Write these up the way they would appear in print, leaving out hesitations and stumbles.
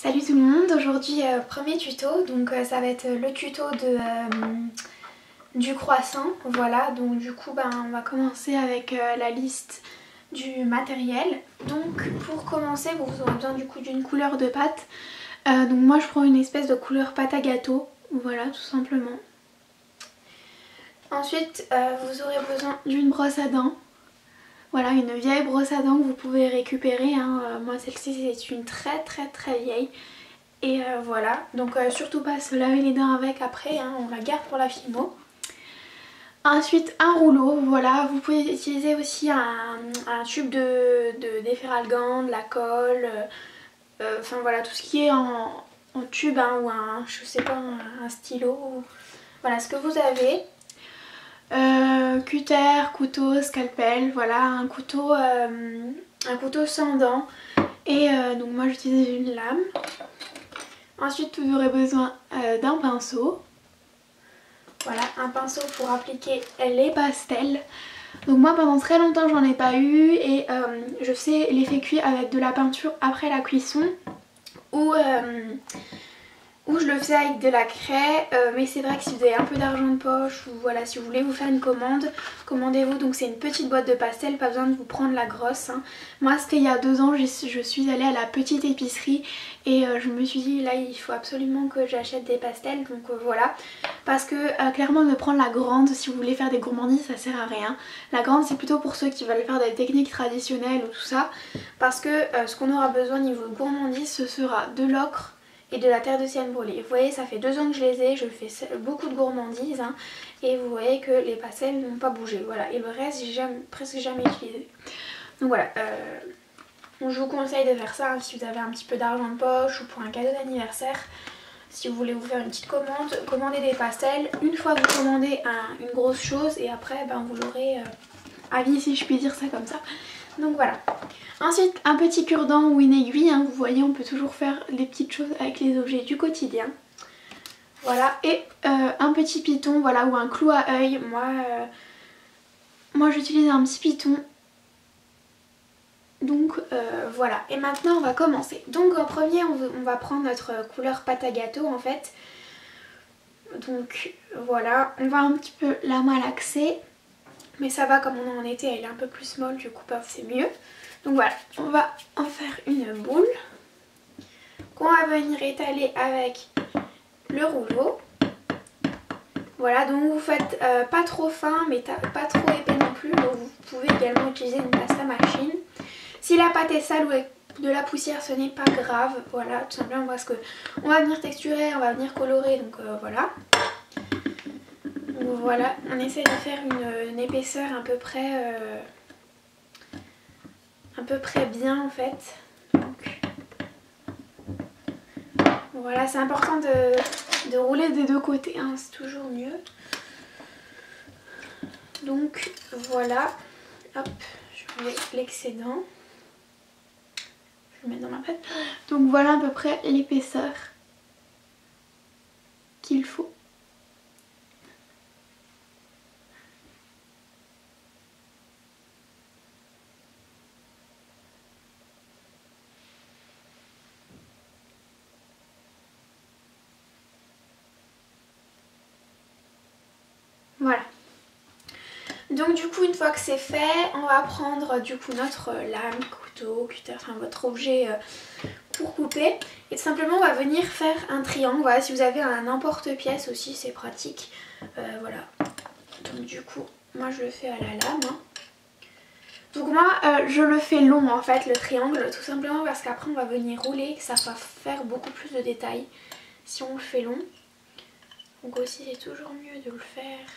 Salut tout le monde, aujourd'hui premier tuto, donc ça va être le tuto du croissant, voilà, donc du coup on va commencer avec la liste du matériel. Donc pour commencer vous aurez besoin du coup d'une couleur de pâte, donc moi je prends une espèce de couleur pâte à gâteau, voilà tout simplement. Ensuite vous aurez besoin d'une brosse à dents. Voilà, une vieille brosse à dents que vous pouvez récupérer, hein. Moi celle-ci c'est une très vieille. Et voilà, donc surtout pas se laver les dents avec après, hein, on la garde pour la filmo. Ensuite un rouleau, voilà, vous pouvez utiliser aussi un tube de déferalgan, de la colle, enfin voilà tout ce qui est en tube, hein, ou je sais pas, un stylo, voilà ce que vous avez. Cutter, couteau, scalpel, voilà, un couteau sans dents et donc moi j'utilise une lame. Ensuite vous aurez besoin d'un pinceau, voilà, un pinceau pour appliquer les pastels. Donc moi pendant très longtemps j'en ai pas eu et je sais les faire cuire avec de la peinture après la cuisson ou je le faisais avec de la craie, mais c'est vrai que si vous avez un peu d'argent de poche ou voilà, si vous voulez vous faire une commande, commandez-vous. Donc c'est une petite boîte de pastel, pas besoin de vous prendre la grosse, hein. Moi c'était il y a 2 ans, je suis allée à la petite épicerie et je me suis dit là il faut absolument que j'achète des pastels, donc voilà. Parce que clairement de prendre la grande si vous voulez faire des gourmandises ça sert à rien. La grande c'est plutôt pour ceux qui veulent faire des techniques traditionnelles ou tout ça, parce que ce qu'on aura besoin niveau gourmandise ce sera de l'ocre et de la terre de sienne brûlée. Vous voyez ça fait 2 ans que je les ai, je fais beaucoup de gourmandises, hein, et vous voyez que les pastels n'ont pas bougé, voilà, et le reste j'ai presque jamais utilisé. Donc voilà, je vous conseille de faire ça, hein, si vous avez un petit peu d'argent de poche ou pour un cadeau d'anniversaire. Si vous voulez vous faire une petite commande, commandez des pastels. Une fois que vous commandez une grosse chose et après vous l'aurez à vie si je puis dire ça comme ça. Donc voilà. Ensuite un petit cure-dent ou une aiguille, hein. Vous voyez on peut toujours faire les petites choses avec les objets du quotidien. Voilà, et un petit piton, voilà, ou un clou à œil. Moi j'utilise un petit piton. Donc voilà, et maintenant on va commencer. Donc en premier on va prendre notre couleur pâte à gâteau en fait. Donc voilà, on va un petit peu la malaxer. Mais ça va, comme on est en été, elle est un peu plus molle, du coup c'est mieux. Donc voilà, on va en faire une boule qu'on va venir étaler avec le rouleau. Voilà, donc vous faites pas trop fin mais pas trop épais non plus. Donc vous pouvez également utiliser une pasta machine. Si la pâte est sale ou avec de la poussière, ce n'est pas grave. Voilà, tout simplement parce que on va venir texturer, on va venir colorer, donc voilà. Donc voilà, on essaie de faire une épaisseur à peu près bien en fait. Donc, voilà, c'est important de rouler des deux côtés, hein, c'est toujours mieux. Donc voilà, hop, je mets l'excédent. Je vais le mettre dans ma pâte. Donc voilà à peu près l'épaisseur qu'il faut. Voilà. Donc du coup une fois que c'est fait, on va prendre du coup notre lame, couteau, cutter, enfin votre objet pour couper. Et tout simplement on va venir faire un triangle. Voilà, si vous avez un emporte-pièce aussi c'est pratique. Voilà. Donc du coup moi je le fais à la lame, hein. Donc moi je le fais long en fait le triangle, tout simplement parce qu'après on va venir rouler, que ça va faire beaucoup plus de détails si on le fait long. Donc aussi c'est toujours mieux de le faire.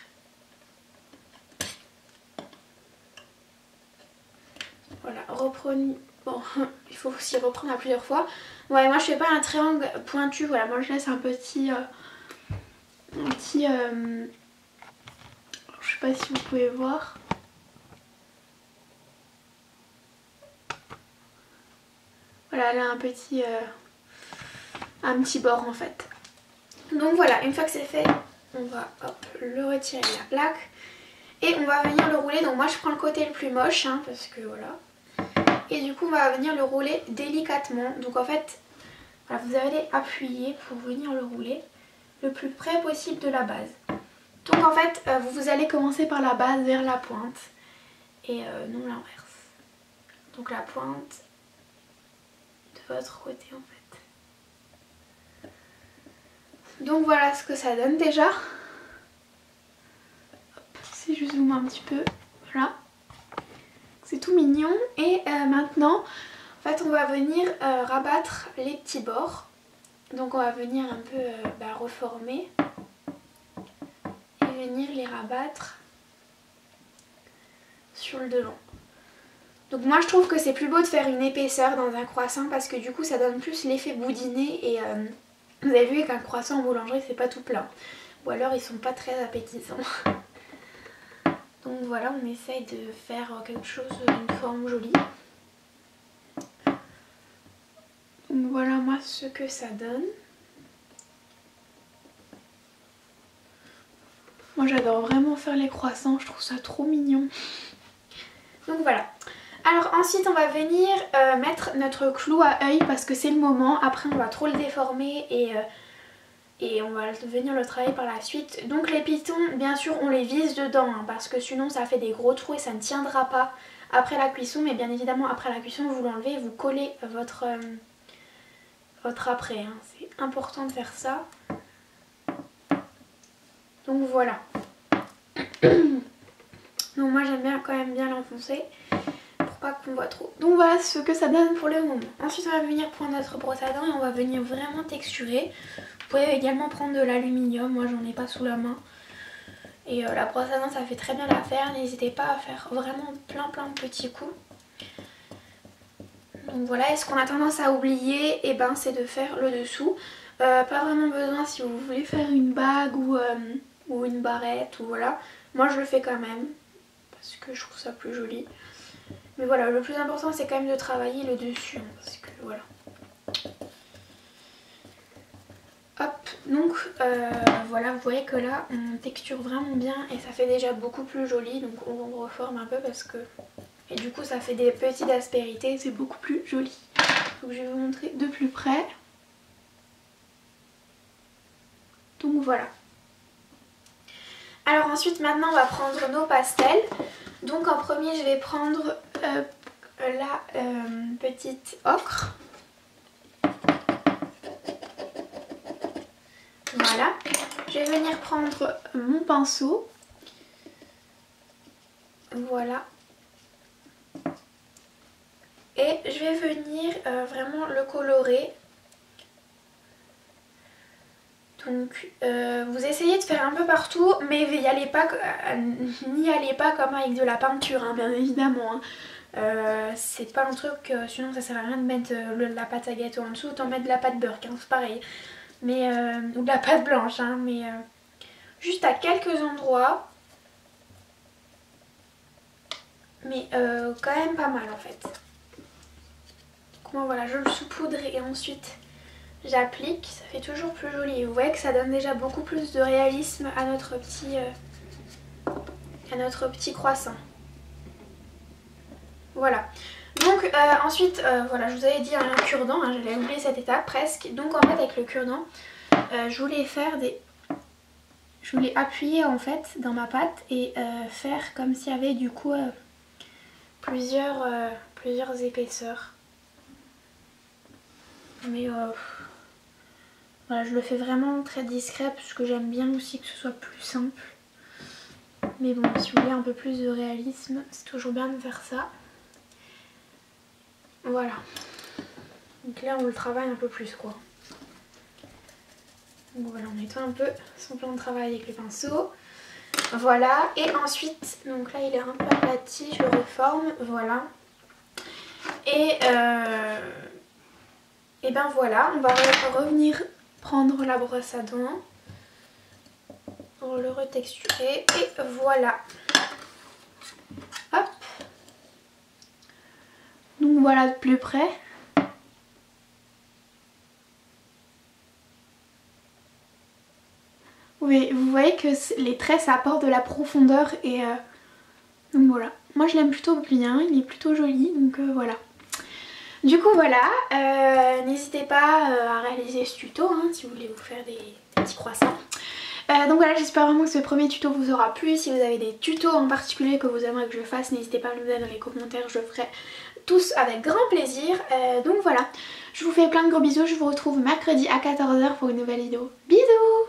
Voilà, reprenez. Bon, il faut aussi reprendre à plusieurs fois. Ouais, moi je fais pas un triangle pointu, voilà, moi je laisse un petit. Je sais pas si vous pouvez voir. Voilà, là un petit bord en fait. Donc voilà, une fois que c'est fait, on va hop, le retirer de la plaque. Et on va venir le rouler. Donc moi je prends le côté le plus moche, hein, parce que voilà. Et du coup on va venir le rouler délicatement. Donc en fait Voilà, vous allez appuyer pour venir le rouler le plus près possible de la base. Donc en fait, vous allez commencer par la base vers la pointe et non l'inverse. Donc la pointe de votre côté en fait. Donc voilà ce que ça donne déjà. Hop, si je zoome un petit peu, voilà. C'est tout mignon et maintenant en fait on va venir rabattre les petits bords. Donc on va venir un peu reformer et venir les rabattre sur le devant. Donc moi je trouve que c'est plus beau de faire une épaisseur dans un croissant parce que du coup ça donne plus l'effet boudiné et vous avez vu qu'un croissant en boulangerie c'est pas tout plat. Ou alors ils sont pas très appétissants. Donc voilà, on essaye de faire quelque chose d'une forme jolie. Donc voilà moi ce que ça donne. Moi j'adore vraiment faire les croissants, je trouve ça trop mignon. Donc voilà. Alors ensuite on va venir mettre notre clou à œil parce que c'est le moment. Après on va trop le déformer et on va venir le travailler par la suite. Donc les pitons bien sûr on les vise dedans hein, parce que sinon ça fait des gros trous et ça ne tiendra pas après la cuisson. Mais bien évidemment après la cuisson vous l'enlevez et vous collez votre après. Hein. C'est important de faire ça. Donc voilà. Donc moi j'aime bien quand même bien l'enfoncer pour pas qu'on voit trop. Donc voilà ce que ça donne pour le moment. Ensuite on va venir prendre notre brosse à dents et on va venir vraiment texturer. Vous pouvez également prendre de l'aluminium, moi j'en ai pas sous la main. Et la brosse à dents ça fait très bien l'affaire, n'hésitez pas à faire vraiment plein de petits coups. Donc voilà, et ce qu'on a tendance à oublier, eh ben, c'est de faire le dessous. Pas vraiment besoin si vous voulez faire une bague ou une barrette ou voilà. Moi je le fais quand même parce que je trouve ça plus joli. Mais voilà, le plus important c'est quand même de travailler le dessus hein, parce que voilà. Hop, donc voilà, vous voyez que là on texture vraiment bien et ça fait déjà beaucoup plus joli. Donc on reforme un peu parce que... Et du coup ça fait des petites aspérités, c'est beaucoup plus joli. Donc je vais vous montrer de plus près. Donc voilà. Alors ensuite maintenant on va prendre nos pastels. Donc en premier je vais prendre la petite ocre. Voilà. Je vais venir prendre mon pinceau. Voilà. Et je vais venir vraiment le colorer. Donc vous essayez de faire un peu partout, mais n'y allez pas comme avec de la peinture, hein, bien évidemment. Hein. C'est pas un truc, sinon ça sert à rien de mettre la pâte à gâteau en dessous, autant mettre de la pâte beurre, hein, c'est pareil. Mais, ou de la pâte blanche, hein, mais juste à quelques endroits. Mais quand même pas mal en fait. Donc moi voilà, je le saupoudre et ensuite... j'applique, ça fait toujours plus joli. Vous voyez que ça donne déjà beaucoup plus de réalisme à notre petit croissant. Voilà. Donc ensuite, voilà, je vous avais dit un cure-dent, hein, j'avais oublié cette étape presque. Donc en fait avec le cure-dent, je voulais faire des... Je voulais appuyer en fait dans ma pâte et faire comme s'il y avait du coup plusieurs épaisseurs. Mais... voilà, je le fais vraiment très discret parce que j'aime bien aussi que ce soit plus simple. Mais bon, si vous voulez un peu plus de réalisme, c'est toujours bien de faire ça. Voilà. Donc là, on le travaille un peu plus, quoi. Donc voilà, on nettoie un peu son plan de travail avec le pinceau. Voilà. Et ensuite, donc là, il est un peu aplati, je le reforme. Voilà. Et ben voilà, on va revenir... prendre la brosse à dents pour le retexturer et voilà. Hop. Donc voilà de plus près. Vous voyez que les traits ça apporte de la profondeur et donc voilà. Moi je l'aime plutôt bien, il est plutôt joli donc voilà. Du coup voilà, n'hésitez pas à réaliser ce tuto hein, si vous voulez vous faire des petits croissants. Donc voilà, j'espère vraiment que ce premier tuto vous aura plu. Si vous avez des tutos en particulier que vous aimeriez que je fasse, n'hésitez pas à me le dire dans les commentaires, je le ferai tous avec grand plaisir. Donc voilà, je vous fais plein de gros bisous, je vous retrouve mercredi à 14 h pour une nouvelle vidéo. Bisous!